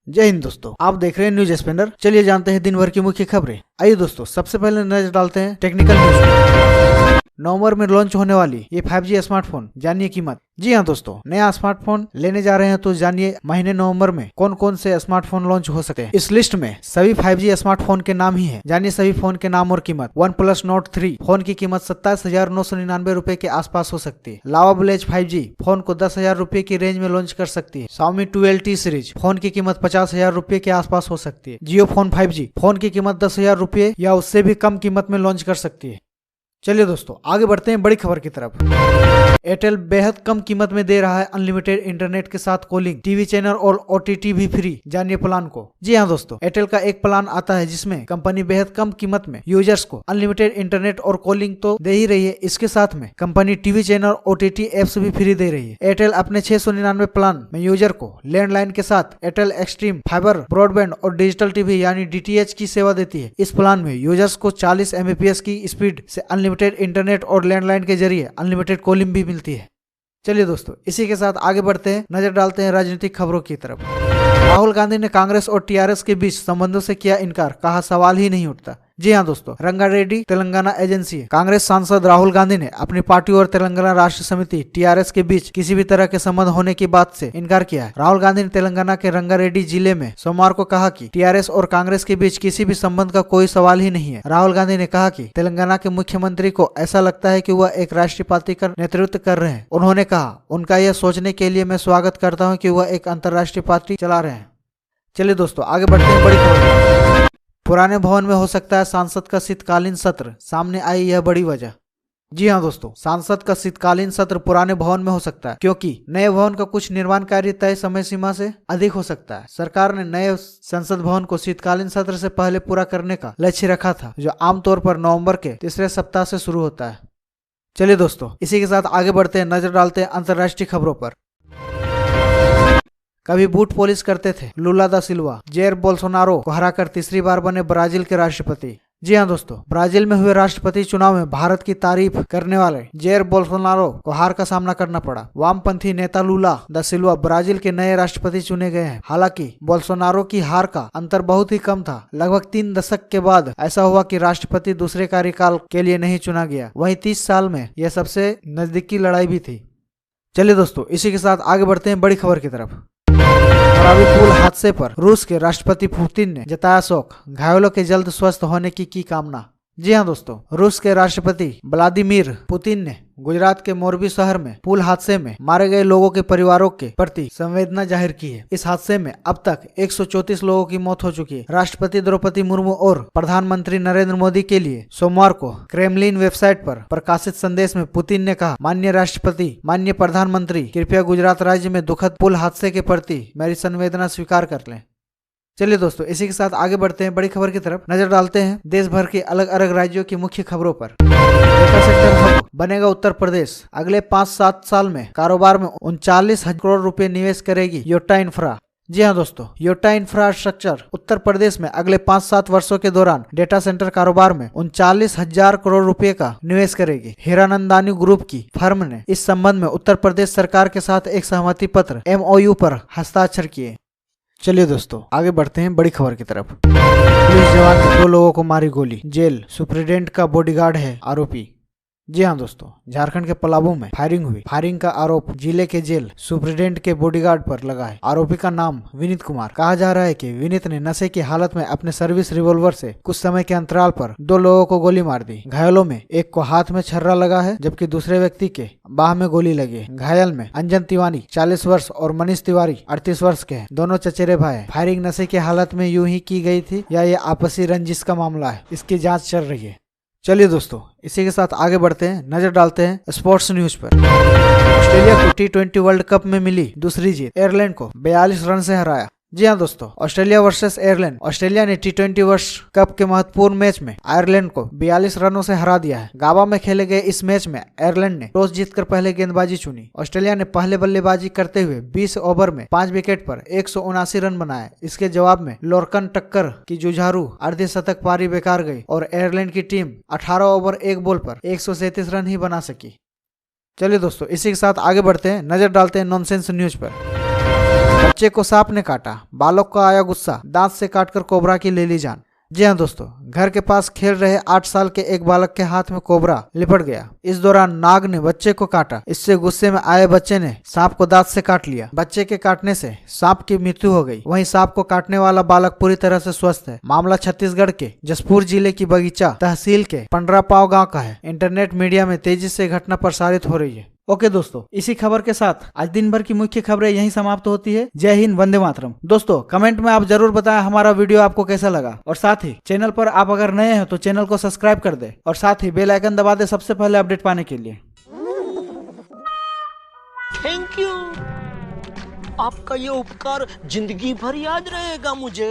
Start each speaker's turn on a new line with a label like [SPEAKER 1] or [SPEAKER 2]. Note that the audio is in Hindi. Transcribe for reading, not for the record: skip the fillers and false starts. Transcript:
[SPEAKER 1] जय हिंद दोस्तों, आप देख रहे हैं न्यूज एक्सप्लेनर। चलिए जानते हैं दिन भर की मुख्य खबरें। आइए दोस्तों, सबसे पहले नजर डालते हैं टेक्निकल न्यूज। नवंबर में लॉन्च होने वाली ये 5G स्मार्टफोन, जानिए कीमत। जी हाँ दोस्तों, नया स्मार्टफोन लेने जा रहे हैं तो जानिए महीने नवंबर में कौन कौन से स्मार्टफोन लॉन्च हो सकते हैं। इस लिस्ट में सभी 5G स्मार्टफोन के नाम ही हैं। जानिए सभी फोन के नाम और कीमत। OnePlus Nord 3 फोन की कीमत 27,999 रुपए के आसपास हो सकती है। Lava Village 5G फोन को 10,000 रुपए की रेंज में लॉन्च कर सकती है। Xiaomi 12T सीरीज फोन की कीमत 50,000 रुपए के आसपास हो सकती है। Jio Phone 5G फोन की कीमत 10,000 रुपए या उससे भी कम कीमत में लॉन्च कर सकती है। चलिए दोस्तों, आगे बढ़ते हैं बड़ी खबर की तरफ। एयरटेल बेहद कम कीमत में दे रहा है अनलिमिटेड इंटरनेट के साथ कॉलिंग, टीवी चैनल और OTT भी फ्री। जानिए प्लान को। जी हाँ दोस्तों, एयरटेल का एक प्लान आता है जिसमें कंपनी बेहद कम कीमत में यूजर्स को अनलिमिटेड इंटरनेट और कॉलिंग तो दे ही रही है, इसके साथ में company TV channel OTT apps भी फ्री दे रही है। एयरटेल अपने 699 प्लान में यूजर को लैंडलाइन के साथ एयरटेल एक्सट्रीम, फाइबर ब्रॉडबैंड और डिजिटल टीवी यानी DTH की सेवा देती है। इस प्लान में यूजर्स को 40 Mbps की स्पीड से अनलिमिटेड इंटरनेट और लैंडलाइन के जरिए अनलिमिटेड कॉलिंग भी मिलती है। चलिए दोस्तों, इसी के साथ आगे बढ़ते हैं, नजर डालते हैं राजनीतिक खबरों की तरफ। राहुल गांधी ने कांग्रेस और TRS के बीच संबंधों से किया इनकार, कहा सवाल ही नहीं उठता। जी हाँ दोस्तों, रंगारेड्डी तेलंगाना एजेंसी है। कांग्रेस सांसद राहुल गांधी ने अपनी पार्टी और तेलंगाना राष्ट्र समिति TRS के बीच किसी भी तरह के संबंध होने की बात से इनकार किया है। राहुल गांधी ने तेलंगाना के रंगारेड्डी जिले में सोमवार को कहा कि TRS और कांग्रेस के बीच किसी भी संबंध का कोई सवाल ही नहीं है। राहुल गांधी ने कहा कि तेलंगाना के मुख्यमंत्री को ऐसा लगता है कि वह एक राष्ट्रीय पार्टी का नेतृत्व कर रहे हैं। उन्होंने कहा, उनका यह सोचने के लिए मैं स्वागत करता हूँ कि वह एक अंतर्राष्ट्रीय पार्टी चला रहे हैं। चलिए दोस्तों, आगे बढ़ते हैं बड़ी खबर। पुराने भवन में हो सकता है सांसद का शीतकालीन सत्र, सामने आई यह बड़ी वजह। जी हाँ दोस्तों, सांसद का शीतकालीन सत्र पुराने भवन में हो सकता है क्योंकि नए भवन का कुछ निर्माण कार्य तय समय सीमा से अधिक हो सकता है। सरकार ने नए संसद भवन को शीतकालीन सत्र से पहले पूरा करने का लक्ष्य रखा था, जो आमतौर पर नवंबर के तीसरे सप्ताह से शुरू होता है। चलिए दोस्तों, इसी के साथ आगे बढ़ते हैं, नजर डालते हैं अंतर्राष्ट्रीय खबरों पर। कभी बूट पॉलिश करते थे लुला दा सिल्वा, जेर बोल्सोनारो को हराकर तीसरी बार बने ब्राजील के राष्ट्रपति। जी हाँ दोस्तों, ब्राजील में हुए राष्ट्रपति चुनाव में भारत की तारीफ करने वाले जेर बोल्सोनारो को हार का सामना करना पड़ा। वामपंथी नेता लुला दा सिल्वा ब्राजील के नए राष्ट्रपति चुने गए हैं। हालांकि बोल्सोनारो की हार का अंतर बहुत ही कम था। लगभग 3 दशक के बाद ऐसा हुआ कि राष्ट्रपति दूसरे कार्यकाल के लिए नहीं चुना गया। वहीं 30 साल में यह सबसे नजदीकी लड़ाई भी थी। चलिए दोस्तों, इसी के साथ आगे बढ़ते हैं बड़ी खबर की तरफ। मरावी पुल हादसे पर रूस के राष्ट्रपति पुतिन ने जताया शोक, घायलों के जल्द स्वस्थ होने की कामना। जी हाँ दोस्तों, रूस के राष्ट्रपति व्लादिमीर पुतिन ने गुजरात के मोरबी शहर में पुल हादसे में मारे गए लोगों के परिवारों के प्रति संवेदना जाहिर की है। इस हादसे में अब तक 134 लोगों की मौत हो चुकी है। राष्ट्रपति द्रौपदी मुर्मू और प्रधानमंत्री नरेंद्र मोदी के लिए सोमवार को क्रेमलिन वेबसाइट पर प्रकाशित संदेश में पुतिन ने कहा, माननीय राष्ट्रपति, माननीय प्रधानमंत्री, कृपया गुजरात राज्य में दुखद पुल हादसे के प्रति मेरी संवेदना स्वीकार कर लें। चलिए दोस्तों, इसी के साथ आगे बढ़ते हैं, बड़ी खबर की तरफ नजर डालते हैं देश भर के अलग अलग राज्यों की मुख्य खबरों पर। डेटा सेंटर हब बनेगा उत्तर प्रदेश। अगले 5-7 साल में कारोबार में 39,000 करोड़ रुपए निवेश करेगी योटा इंफ्रा। जी हाँ दोस्तों, योटा इंफ्रास्ट्रक्चर उत्तर प्रदेश में अगले 5-7 वर्षों के दौरान डेटा सेंटर कारोबार में 39,000 करोड़ रुपए का निवेश करेगी। हीरानंदानी ग्रुप की फर्म ने इस संबंध में उत्तर प्रदेश सरकार के साथ एक सहमति पत्र MOU पर हस्ताक्षर किए। चलिए दोस्तों, आगे बढ़ते हैं बड़ी खबर की तरफ। पुलिस जवान ने 2 लोगों को मारी गोली, जेल, सुप्रीडेंट का बॉडीगार्ड है आरोपी। जी हाँ दोस्तों, झारखंड के पलामू में फायरिंग हुई। फायरिंग का आरोप जिले के जेल सुप्रीडेंट के बॉडीगार्ड पर लगा है। आरोपी का नाम विनीत कुमार। कहा जा रहा है कि विनीत ने नशे की हालत में अपने सर्विस रिवॉल्वर से कुछ समय के अंतराल पर 2 लोगों को गोली मार दी। घायलों में एक को हाथ में छर्रा लगा है, जबकि दूसरे व्यक्ति के बाह में गोली लगी है। घायल में अंजन तिवारी 40 वर्ष और मनीष तिवारी 38 वर्ष के हैं। दोनों चचेरे भाई हैं। फायरिंग नशे की हालत में यूं ही की गई थी या ये आपसी रंजिश का मामला है, इसकी जाँच चल रही है। चलिए दोस्तों, इसी के साथ आगे बढ़ते हैं, नजर डालते हैं स्पोर्ट्स न्यूज पर। ऑस्ट्रेलिया को T20 वर्ल्ड कप में मिली दूसरी जीत, आयरलैंड को 42 रन से हराया। जी हाँ दोस्तों, ऑस्ट्रेलिया वर्सेस आयरलैंड। ऑस्ट्रेलिया ने T20 वर्ल्ड कप के महत्वपूर्ण मैच में आयरलैंड को 42 रनों से हरा दिया है। गाबा में खेले गए इस मैच में आयरलैंड ने टॉस जीतकर पहले गेंदबाजी चुनी। ऑस्ट्रेलिया ने पहले बल्लेबाजी करते हुए 20 ओवर में 5 विकेट पर 179 रन बनाए। इसके जवाब में लोरकन टक्कर की जुझारू अर्धशतक पारी बेकार गई और आयरलैंड की टीम 18 ओवर 1 बॉल पर 137 रन ही बना सकी। चलिए दोस्तों, इसी के साथ आगे बढ़ते हैं, नजर डालते हैं नॉनसेंस न्यूज पर। बच्चे को सांप ने काटा, बालक को आया गुस्सा, दांत से काटकर कोबरा की ले ली जान। जी हाँ दोस्तों, घर के पास खेल रहे 8 साल के एक बालक के हाथ में कोबरा लिपट गया। इस दौरान नाग ने बच्चे को काटा। इससे गुस्से में आए बच्चे ने सांप को दांत से काट लिया। बच्चे के काटने से सांप की मृत्यु हो गई। वहीं सांप को काटने वाला बालक पूरी तरह से स्वस्थ है। मामला छत्तीसगढ़ के जसपुर जिले की बगीचा तहसील के पंडरापाव गाँव का है। इंटरनेट मीडिया में तेजी से घटना प्रसारित हो रही है। ओके दोस्तों, इसी खबर के साथ आज दिन भर की मुख्य खबरें यहीं समाप्त होती है। जय हिंद, वंदे मातरम। दोस्तों कमेंट में आप जरूर बताएं हमारा वीडियो आपको कैसा लगा, और साथ ही चैनल पर आप अगर नए हैं तो चैनल को सब्सक्राइब कर दे और साथ ही बेल आइकन दबा दे सबसे पहले अपडेट पाने के लिए।
[SPEAKER 2] थैंक यू, आपका ये उपकार जिंदगी भर याद रहेगा मुझे।